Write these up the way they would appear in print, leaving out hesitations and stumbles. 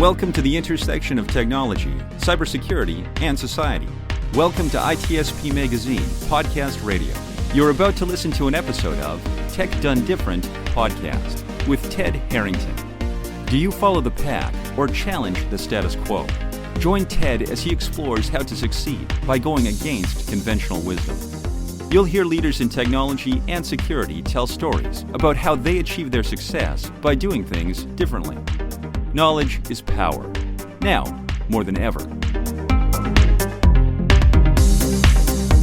Welcome to the intersection of technology, cybersecurity, and society. Welcome to ITSP Magazine Podcast Radio. You're about to listen to an episode of Tech Done Different podcast with Ted Harrington. Do you follow the pack or challenge the status quo? Join Ted as he explores how to succeed by going against conventional wisdom. You'll hear leaders in technology and security tell stories about how they achieve their success by doing things differently. Knowledge is power. Now, more than ever.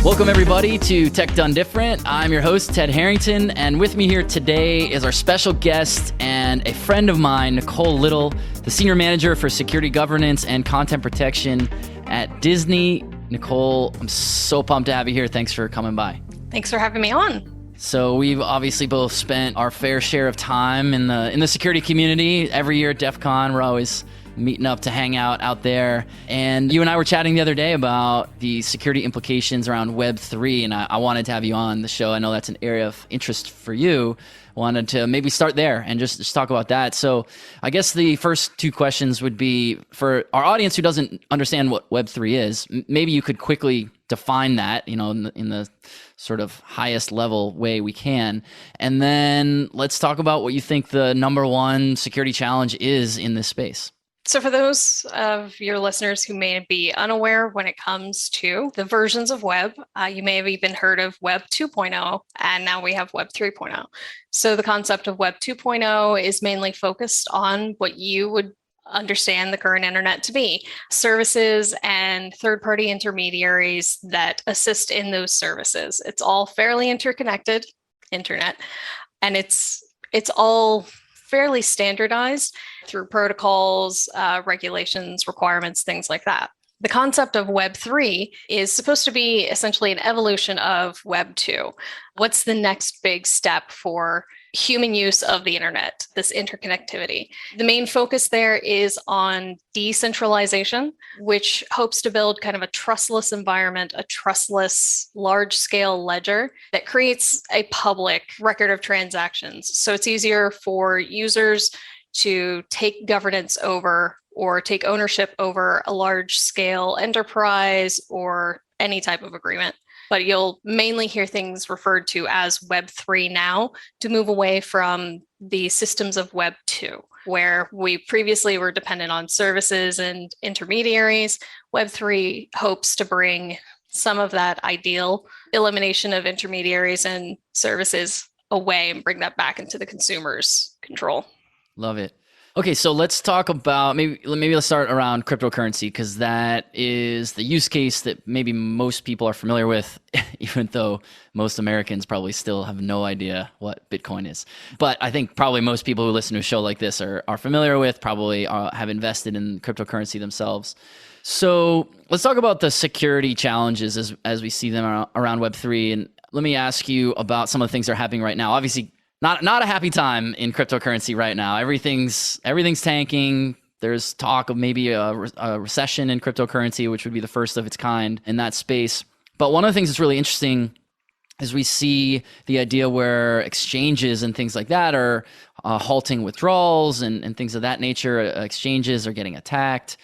Welcome, everybody, to Tech Done Different. I'm your host, Ted Harrington, and with me here today is our special guest and a friend of mine, Nicole Little, the Senior Manager for Security Governance and Content Protection at Disney. Nicole, I'm so pumped to have you here. Thanks for coming by. Thanks for having me on. So we've obviously both spent our fair share of time in the security community. Every year at DEF CON, we're always meeting up to hang out there. And you and I were chatting the other day about the security implications around Web3, and I wanted to have you on the show. I know that's an area of interest for you. Wanted to maybe start there and just talk about that. So I guess the first two questions would be, for our audience who doesn't understand what Web3 is, maybe you could quickly define that, in the sort of highest level way we can. And then let's talk about what you think the number one security challenge is in this space. So for those of your listeners who may be unaware when it comes to the versions of web, you may have even heard of Web 2.0, and now we have Web 3.0. So the concept of Web 2.0 is mainly focused on what you would understand the current internet to be: services and third-party intermediaries that assist in those services. It's all fairly interconnected internet, and it's all fairly standardized through protocols, regulations, requirements, things like that. The concept of Web 3 is supposed to be essentially an evolution of Web 2. What's the next big step for human use of the internet, this interconnectivity? The main focus there is on decentralization, which hopes to build kind of a trustless environment, a trustless large-scale ledger that creates a public record of transactions. So it's easier for users to take governance over or take ownership over a large-scale enterprise or any type of agreement. But you'll mainly hear things referred to as Web 3 now, to move away from the systems of Web 2, where we previously were dependent on services and intermediaries. Web 3 hopes to bring some of that ideal elimination of intermediaries and services away and bring that back into the consumer's control. Love it. Okay, so let's talk about, maybe let's start around cryptocurrency, because that is the use case that maybe most people are familiar with, even though most Americans probably still have no idea what Bitcoin is. But I think probably most people who listen to a show like this are familiar with, probably have invested in cryptocurrency themselves. So let's talk about the security challenges as we see them around Web3. And let me ask you about some of the things that are happening right now. Obviously, Not a happy time in cryptocurrency right now. Everything's tanking. There's talk of maybe a recession in cryptocurrency, which would be the first of its kind in that space. But one of the things that's really interesting is we see the idea where exchanges and things like that are halting withdrawals and things of that nature. Exchanges are getting attacked.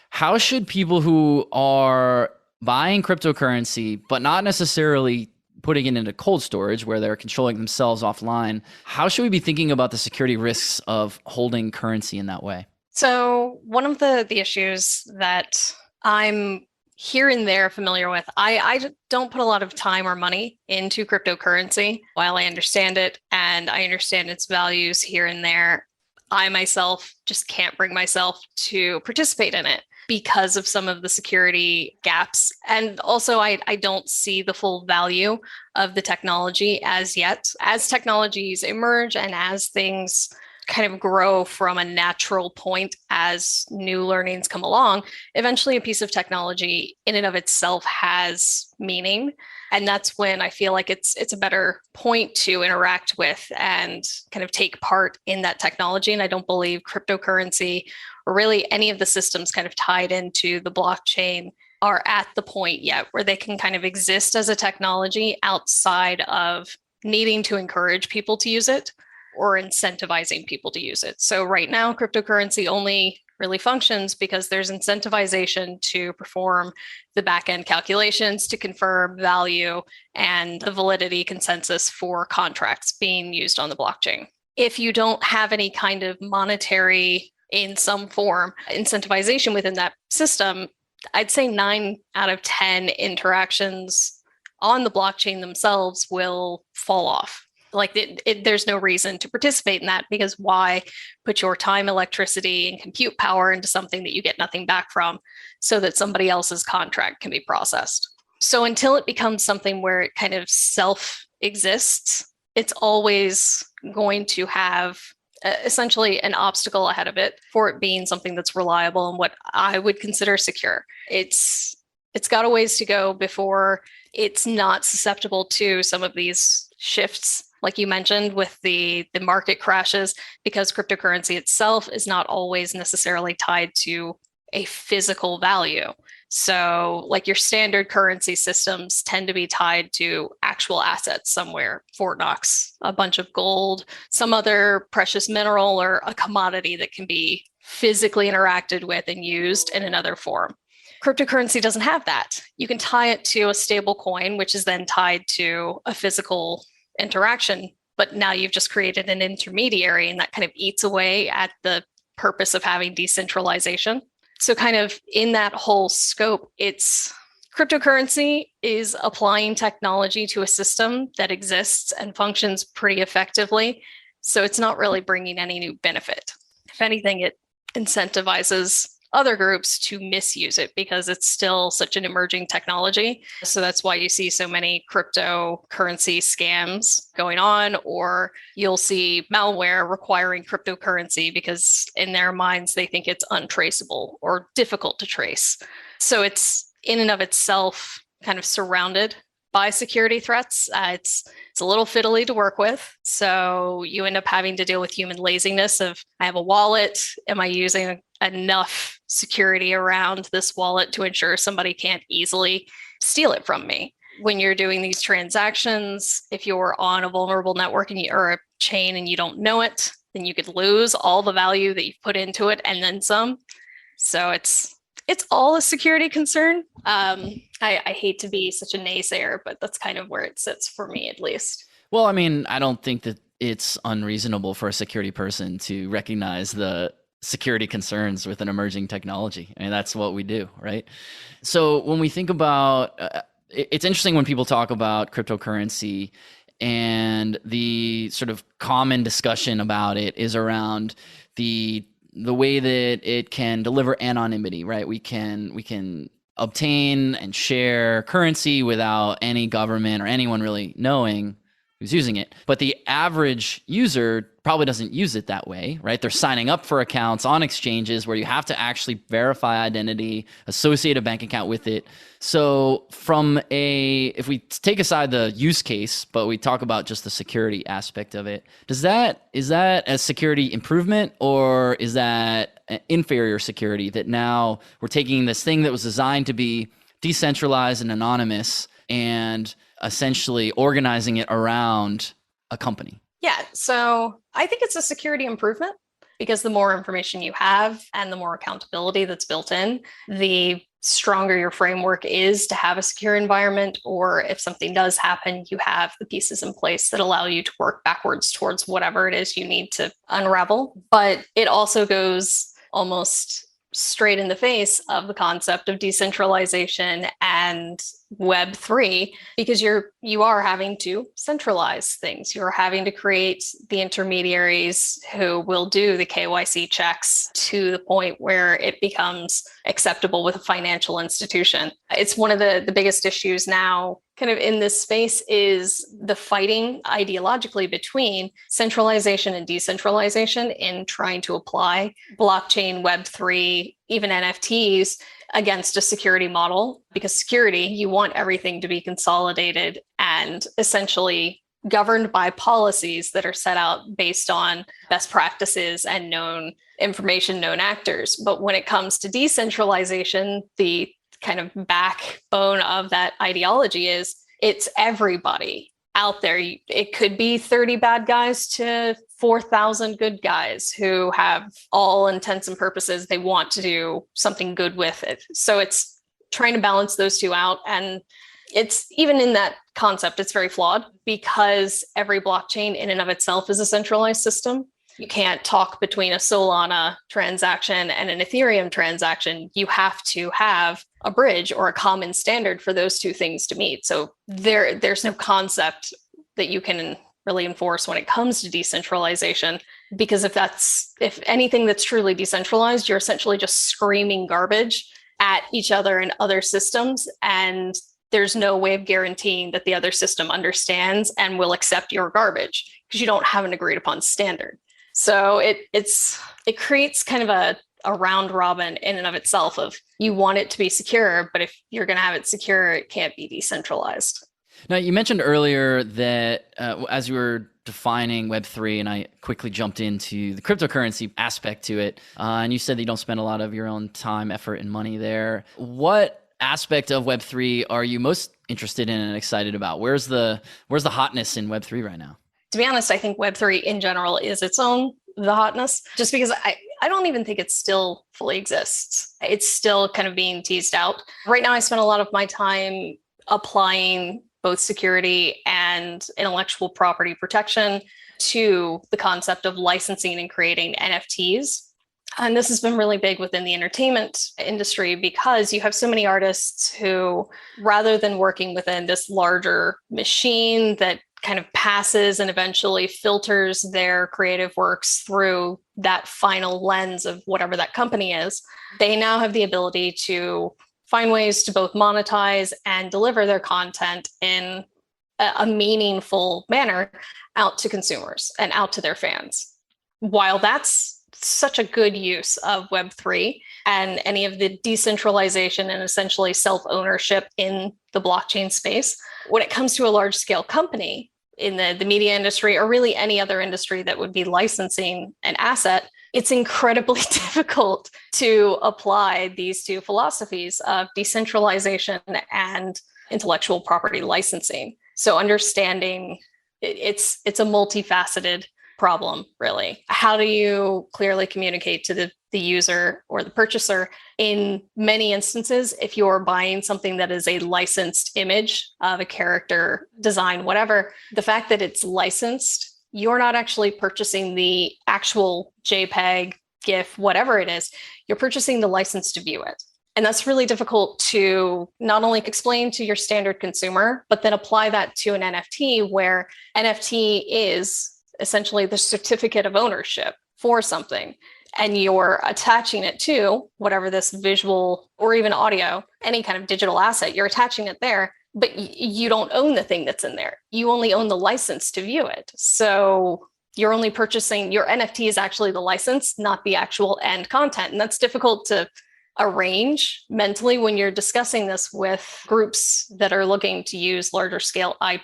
How should people who are buying cryptocurrency, but not necessarily putting it into cold storage where they're controlling themselves offline, how should we be thinking about the security risks of holding currency in that way? So one of the issues that I'm here and there familiar with, I don't put a lot of time or money into cryptocurrency. While I understand it and I understand its values here and there, I myself just can't bring myself to participate in it because of some of the security gaps. And also, I don't see the full value of the technology as yet. As technologies emerge and as things kind of grow from a natural point as new learnings come along, eventually a piece of technology in and of itself has meaning. And that's when I feel like it's a better point to interact with and kind of take part in that technology. And I don't believe cryptocurrency or really any of the systems kind of tied into the blockchain are at the point yet where they can kind of exist as a technology outside of needing to encourage people to use it or incentivizing people to use it. So right now, cryptocurrency only really functions because there's incentivization to perform the back-end calculations to confirm value and the validity consensus for contracts being used on the blockchain. If you don't have any kind of monetary, in some form, incentivization within that system, I'd say 9 out of 10 interactions on the blockchain themselves will fall off. Like there's no reason to participate in that, because why put your time, electricity, and compute power into something that you get nothing back from so that somebody else's contract can be processed? So until it becomes something where it kind of self-exists, it's always going to have essentially an obstacle ahead of it for it being something that's reliable and what I would consider secure. It's got a ways to go before it's not susceptible to some of these shifts, like you mentioned, with the market crashes, because cryptocurrency itself is not always necessarily tied to a physical value. So like your standard currency systems tend to be tied to actual assets somewhere, Fort Knox, a bunch of gold, some other precious mineral or a commodity that can be physically interacted with and used in another form. Cryptocurrency doesn't have that. You can tie it to a stable coin, which is then tied to a physical interaction, but now you've just created an intermediary, and that kind of eats away at the purpose of having decentralization. So kind of in that whole scope, it's cryptocurrency is applying technology to a system that exists and functions pretty effectively. So it's not really bringing any new benefit. If anything, it incentivizes other groups to misuse it because it's still such an emerging technology. So that's why you see so many cryptocurrency scams going on, or you'll see malware requiring cryptocurrency because in their minds, they think it's untraceable or difficult to trace. So it's in and of itself kind of surrounded by security threats. It's a little fiddly to work with. So you end up having to deal with human laziness of, I have a wallet. Am I using enough security around this wallet to ensure somebody can't easily steal it from me? When you're doing these transactions, if you're on a vulnerable network or a chain and you don't know it, then you could lose all the value that you've put into it and then some. So it's all a security concern. I hate to be such a naysayer, but that's kind of where it sits for me, at least. Well, I mean, I don't think that it's unreasonable for a security person to recognize the security concerns with an emerging technology. I mean, that's what we do, right? So when we think about, it's interesting when people talk about cryptocurrency, and the sort of common discussion about it is around the way that it can deliver anonymity, right? We can obtain and share currency without any government or anyone really knowing who's using it. But the average user probably doesn't use it that way, right? They're signing up for accounts on exchanges where you have to actually verify identity, associate a bank account with it. So if we take aside the use case, but we talk about just the security aspect of it, is that a security improvement, or is that an inferior security that now we're taking this thing that was designed to be decentralized and anonymous and essentially organizing it around a company? Yeah, so I think it's a security improvement because the more information you have and the more accountability that's built in, the stronger your framework is to have a secure environment. Or if something does happen, you have the pieces in place that allow you to work backwards towards whatever it is you need to unravel. But it also goes almost straight in the face of the concept of decentralization and Web3, because you are having to centralize things. You're having to create the intermediaries who will do the KYC checks to the point where it becomes acceptable with a financial institution. It's one of the biggest issues now kind of in this space is the fighting ideologically between centralization and decentralization in trying to apply blockchain, Web3, even NFTs against a security model, because security, you want everything to be consolidated and essentially governed by policies that are set out based on best practices and known information, known actors. But when it comes to decentralization, the kind of backbone of that ideology is it's everybody out there. It could be 30 bad guys to 4,000 good guys who have all intents and purposes, they want to do something good with it. So it's trying to balance those two out. And it's even in that concept, it's very flawed because every blockchain in and of itself is a centralized system. You can't talk between a Solana transaction and an Ethereum transaction. You have to have a bridge or a common standard for those two things to meet. So there's no concept that you can really enforce when it comes to decentralization, because if anything that's truly decentralized, you're essentially just screaming garbage at each other and other systems, and there's no way of guaranteeing that the other system understands and will accept your garbage because you don't have an agreed upon standard. So it creates kind of a round robin in and of itself of you want it to be secure, but if you're going to have it secure, it can't be decentralized. Now, you mentioned earlier that as you were defining Web3, and I quickly jumped into the cryptocurrency aspect to it, and you said that you don't spend a lot of your own time, effort, and money there. What aspect of Web3 are you most interested in and excited about? Where's the hotness in Web3 right now? To be honest, I think Web3 in general is its own, the hotness, just because I don't even think it still fully exists. It's still kind of being teased out. Right now, I spend a lot of my time applying both security and intellectual property protection to the concept of licensing and creating NFTs. And this has been really big within the entertainment industry because you have so many artists who, rather than working within this larger machine that kind of passes and eventually filters their creative works through that final lens of whatever that company is, they now have the ability to find ways to both monetize and deliver their content in a meaningful manner out to consumers and out to their fans. While that's such a good use of Web3 and any of the decentralization and essentially self-ownership in the blockchain space, when it comes to a large-scale company in the media industry or really any other industry that would be licensing an asset, it's incredibly difficult to apply these two philosophies of decentralization and intellectual property licensing. So understanding it's a multifaceted problem, really. How do you clearly communicate to the user or the purchaser? In many instances, if you're buying something that is a licensed image of a character, design, whatever, the fact that it's licensed, you're not actually purchasing the actual JPEG, GIF, whatever it is. You're purchasing the license to view it. And that's really difficult to not only explain to your standard consumer, but then apply that to an NFT where NFT is essentially the certificate of ownership for something. And you're attaching it to whatever this visual or even audio, any kind of digital asset, you're attaching it there, but you don't own the thing that's in there. You only own the license to view it. So you're only purchasing, your NFT is actually the license, not the actual end content. And that's difficult to arrange mentally when you're discussing this with groups that are looking to use larger scale IP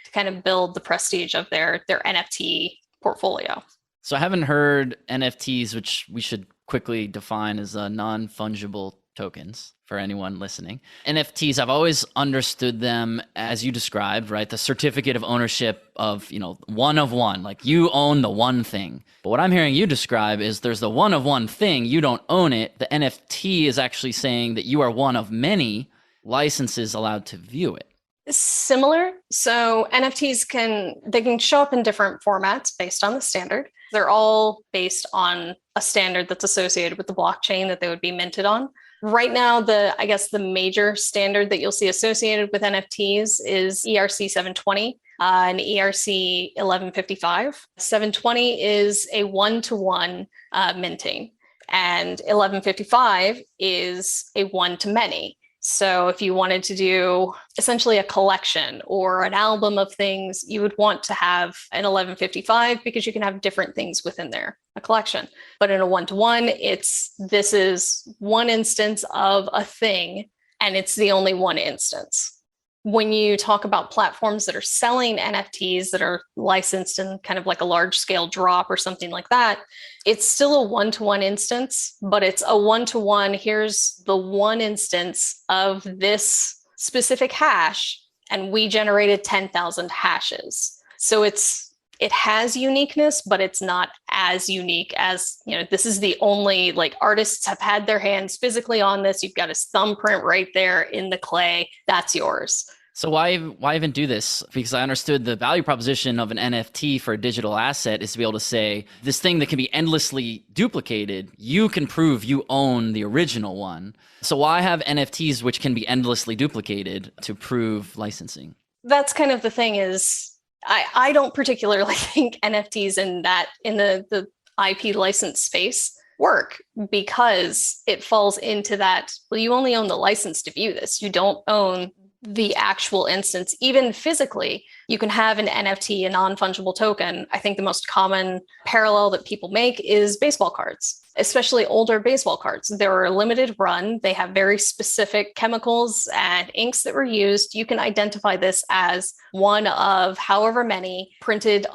to kind of build the prestige of their NFT portfolio. So I haven't heard NFTs, which we should quickly define as non-fungible tokens for anyone listening. NFTs, I've always understood them as you described, right? The certificate of ownership of, one of one, like you own the one thing. But what I'm hearing you describe is there's the one of one thing, you don't own it. The NFT is actually saying that you are one of many licenses allowed to view it. Similar. So NFTs can show up in different formats based on the standard. They're all based on a standard that's associated with the blockchain that they would be minted on. Right now, the major standard that you'll see associated with NFTs is ERC 720 and ERC 1155. 720 is a one-to-one minting, and 1155 is a one-to-many. So if you wanted to do essentially a collection or an album of things, you would want to have an 1155 because you can have different things within there, a collection. But in a one-to-one, this is one instance of a thing, and it's the only one instance. When you talk about platforms that are selling NFTs that are licensed in kind of like a large scale drop or something like that, it's still a one-to-one instance, but it's a one-to-one. Here's the one instance of this specific hash, and we generated 10,000 hashes. So it's it has uniqueness, but it's not as unique as, this is the only, like, artists have had their hands physically on this. You've got his thumbprint right there in the clay. That's yours. So why even do this? Because I understood the value proposition of an NFT for a digital asset is to be able to say, this thing that can be endlessly duplicated, you can prove you own the original one. So why have NFTs which can be endlessly duplicated to prove licensing? That's kind of the thing is, I don't particularly think NFTs in the IP license space work, because it falls into that, well, you only own the license to view this. You don't own the actual instance. Even physically, you can have an NFT, a non-fungible token. I think the most common parallel that people make is baseball cards, especially older baseball cards. They're a limited run. They have very specific chemicals and inks that were used. You can identify this as one of however many printed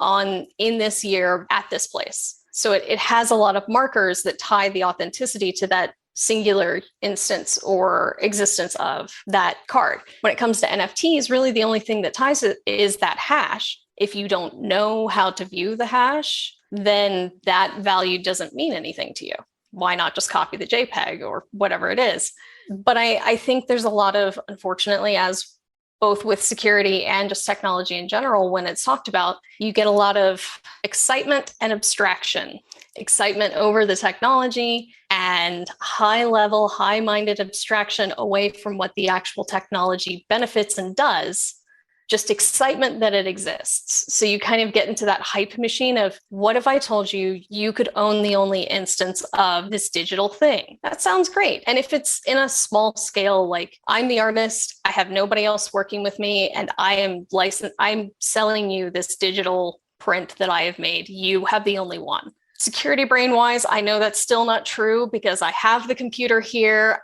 in this year at this place. So it has a lot of markers that tie the authenticity to that singular instance or existence of that card. When it comes to NFTs, really the only thing that ties it is that hash. If you don't know how to view the hash, then that value doesn't mean anything to you. Why not just copy the JPEG or whatever it is? But I think there's a lot of, unfortunately, as both with security and just technology in general, when it's talked about, you get a lot of excitement and abstraction. Excitement over the technology and high-level, high-minded abstraction away from what the actual technology benefits and does. Just excitement that it exists. So you kind of get into that hype machine of, what if I told you you could own the only instance of this digital thing? That sounds great. And if it's in a small scale, like, I'm the artist, I have nobody else working with me, and I am licensed, I'm selling you this digital print that I have made. You have the only one. Security brain wise, I know that's still not true, because I have the computer here.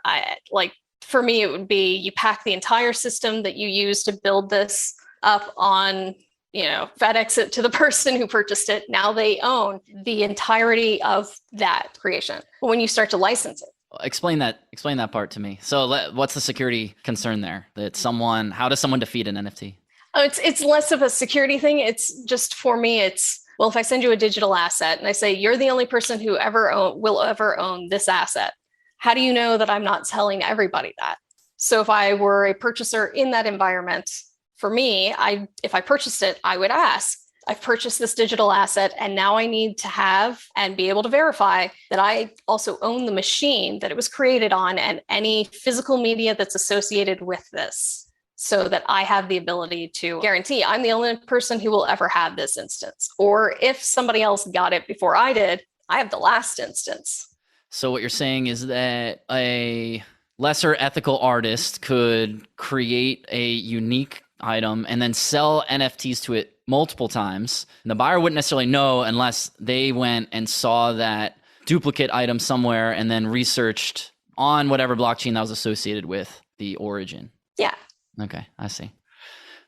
For me, it would be, you pack the entire system that you use to build this up on, FedEx it to the person who purchased it. Now they own the entirety of that creation. But when you start to license it, explain that part to me. So what's the security concern there? How does someone defeat an NFT? Oh, it's less of a security thing. It's just, for me, well, if I send you a digital asset and I say, you're the only person who will ever own this asset, how do you know that I'm not telling everybody that? So if I were a purchaser in that environment, for me, if I purchased it, I would ask, I've purchased this digital asset, and now I need to have and be able to verify that I also own the machine that it was created on and any physical media that's associated with this, so that I have the ability to guarantee I'm the only person who will ever have this instance. Or if somebody else got it before I did, I have the last instance. So what you're saying is that a lesser ethical artist could create a unique item and then sell NFTs to it multiple times. And the buyer wouldn't necessarily know unless they went and saw that duplicate item somewhere and then researched on whatever blockchain that was associated with the origin. Yeah. Okay, I see.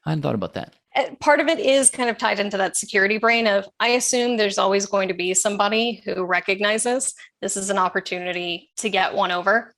I hadn't thought about that. Part of it is kind of tied into that security brain of, I assume there's always going to be somebody who recognizes this is an opportunity to get one over.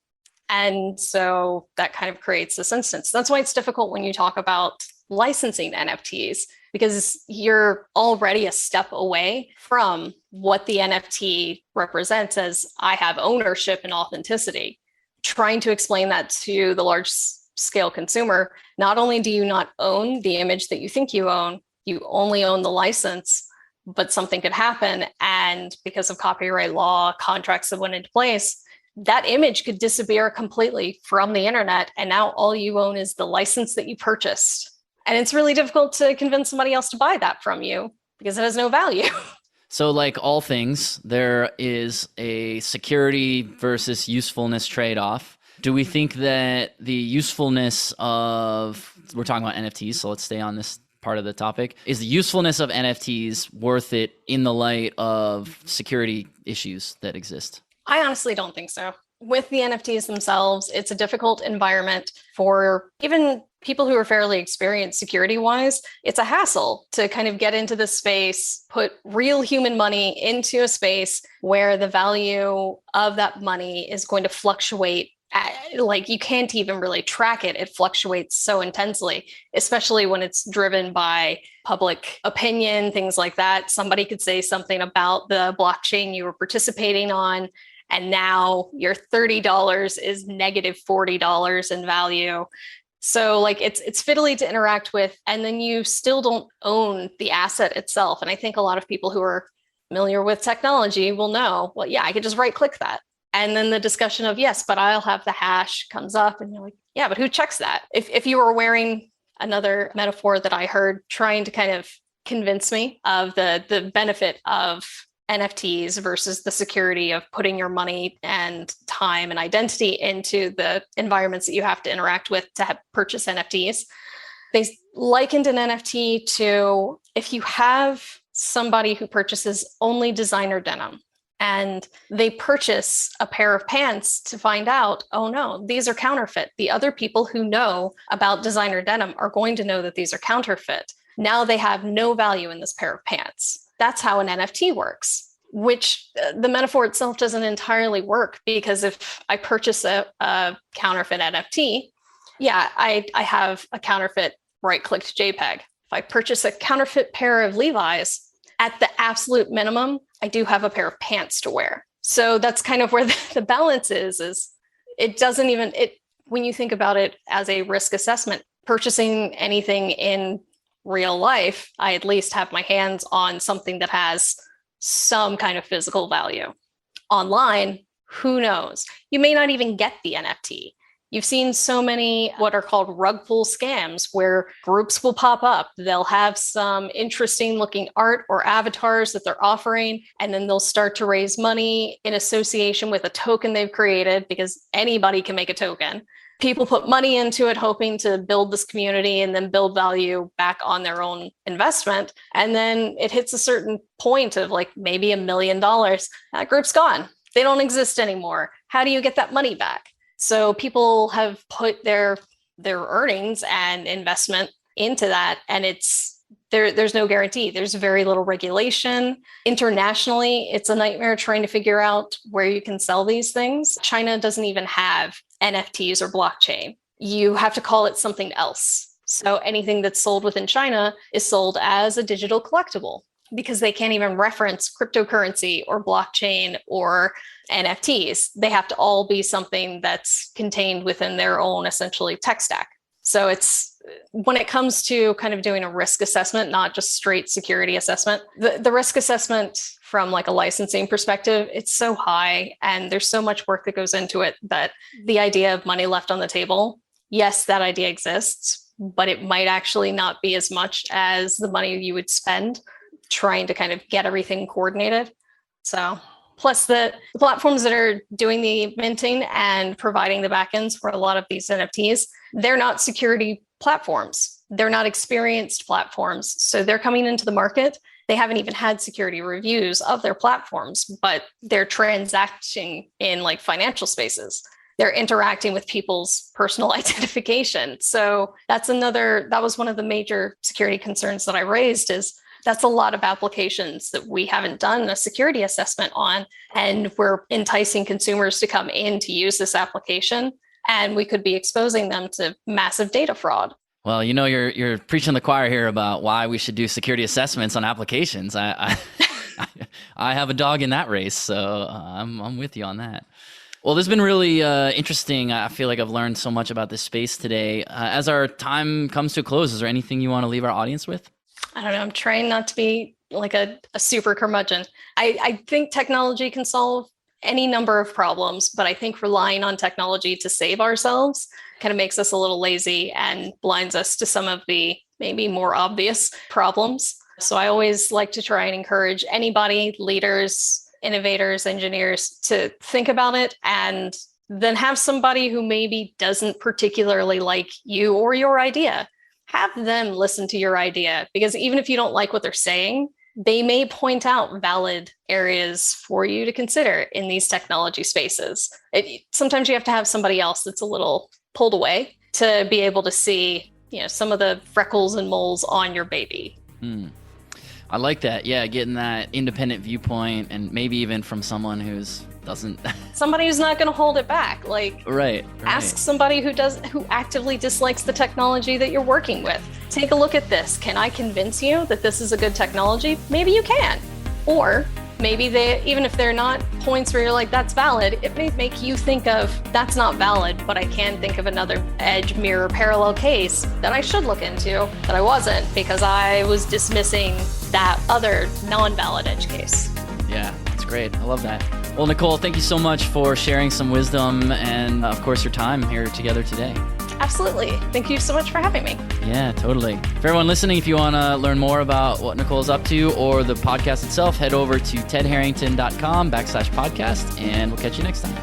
And so that kind of creates this instance. That's why it's difficult when you talk about licensing NFTs, because you're already a step away from what the NFT represents as, I have ownership and authenticity. Trying to explain that to the large scale consumer, not only do you not own the image that you think you own, you only own the license, but something could happen. And because of copyright law, contracts that went into place, that image could disappear completely from the internet. And now all you own is the license that you purchased. And it's really difficult to convince somebody else to buy that from you because it has no value. So like all things, there is a security versus usefulness trade-off. Do we think that the usefulness of, we're talking about NFTs, so let's stay on this part of the topic, is the usefulness of NFTs worth it in the light of security issues that exist? I honestly don't think so. With the NFTs themselves, it's a difficult environment for even people who are fairly experienced security-wise. It's a hassle to kind of get into this space, put real human money into a space where the value of that money is going to fluctuate Like you can't even really track it. It fluctuates so intensely, especially when it's driven by public opinion, things like that. Somebody could say something about the blockchain you were participating on, and now your $30 is negative $40 in value. So like it's fiddly to interact with, and then you still don't own the asset itself. And I think a lot of people who are familiar with technology will know, well, yeah, I could just right click that. And then the discussion of, yes, but I'll have the hash comes up, and you're like, yeah, but who checks that? If you were wearing another metaphor that I heard trying to kind of convince me of the benefit of NFTs versus the security of putting your money and time and identity into the environments that you have to interact with to purchase NFTs. They likened an NFT to if you have somebody who purchases only designer denim, and they purchase a pair of pants to find out, oh no, these are counterfeit. The other people who know about designer denim are going to know that these are counterfeit. Now they have no value in this pair of pants. That's how an NFT works, which the metaphor itself doesn't entirely work, because if I purchase a counterfeit NFT, yeah, I have a counterfeit right-clicked JPEG. If I purchase a counterfeit pair of Levi's, at the absolute minimum, I do have a pair of pants to wear. So that's kind of where the balance is it doesn't even, when you think about it as a risk assessment, purchasing anything in real life, I at least have my hands on something that has some kind of physical value. Online, who knows? You may not even get the NFT. You've seen so many what are called rug pull scams where groups will pop up. They'll have some interesting looking art or avatars that they're offering, and then they'll start to raise money in association with a token they've created, because anybody can make a token. People put money into it hoping to build this community and then build value back on their own investment. And then it hits a certain point of like maybe $1 million. That group's gone. They don't exist anymore. How do you get that money back? So people have put their earnings and investment into that, and there's no guarantee. There's very little regulation. Internationally, it's a nightmare trying to figure out where you can sell these things. China doesn't even have NFTs or blockchain. You have to call it something else. So anything that's sold within China is sold as a digital collectible, because they can't even reference cryptocurrency or blockchain or NFTs. They have to all be something that's contained within their own essentially tech stack. So it's when it comes to kind of doing a risk assessment, not just straight security assessment, the risk assessment from like a licensing perspective, it's so high and there's so much work that goes into it that the idea of money left on the table, yes, that idea exists, but it might actually not be as much as the money you would spend trying to kind of get everything coordinated. So plus the platforms that are doing the minting and providing the backends for a lot of these NFTs, they're not security platforms. They're not experienced platforms. So they're coming into the market. They haven't even had security reviews of their platforms, but they're transacting in like financial spaces. They're interacting with people's personal identification. So that was one of the major security concerns that I raised is that's a lot of applications that we haven't done a security assessment on, and we're enticing consumers to come in to use this application, and we could be exposing them to massive data fraud. Well, you're preaching the choir here about why we should do security assessments on applications. I have a dog in that race, so I'm with you on that. Well, this has been really interesting. I feel like I've learned so much about this space today. As our time comes to a close, is there anything you want to leave our audience with? I don't know. I'm trying not to be like a super curmudgeon. I think technology can solve any number of problems, but I think relying on technology to save ourselves kind of makes us a little lazy and blinds us to some of the maybe more obvious problems. So I always like to try and encourage anybody, leaders, innovators, engineers, to think about it and then have somebody who maybe doesn't particularly like you or your idea. Have them listen to your idea, because even if you don't like what they're saying, they may point out valid areas for you to consider in these technology spaces. Sometimes you have to have somebody else that's a little pulled away to be able to see, some of the freckles and moles on your baby. I like that. Yeah, getting that independent viewpoint, and maybe even from someone who's doesn't somebody who's not going to hold it back. Like, right. Ask somebody who actively dislikes the technology that you're working with. Take a look at this. Can I convince you that this is a good technology? Maybe you can. Or maybe even if they're not points where you're like, that's valid, it may make you think of, that's not valid, but I can think of another edge, mirror, parallel case that I should look into that I wasn't because I was dismissing that other non-valid edge case. Yeah, that's great. I love that. Well, Nicole, thank you so much for sharing some wisdom and, of course, your time here together today. Absolutely. Thank you so much for having me. Yeah, totally. For everyone listening, if you want to learn more about what Nicole's up to or the podcast itself, head over to tedharrington.com/podcast, and we'll catch you next time.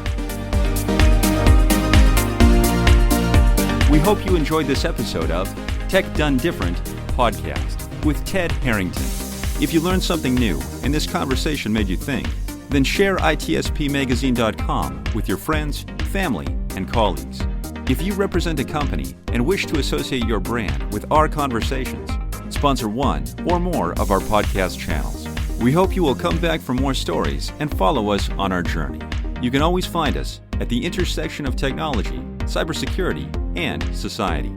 We hope you enjoyed this episode of Tech Done Different podcast with Ted Harrington. If you learned something new and this conversation made you think, then share itspmagazine.com with your friends, family, and colleagues. If you represent a company and wish to associate your brand with our conversations, sponsor one or more of our podcast channels. We hope you will come back for more stories and follow us on our journey. You can always find us at the intersection of technology, cybersecurity, and society.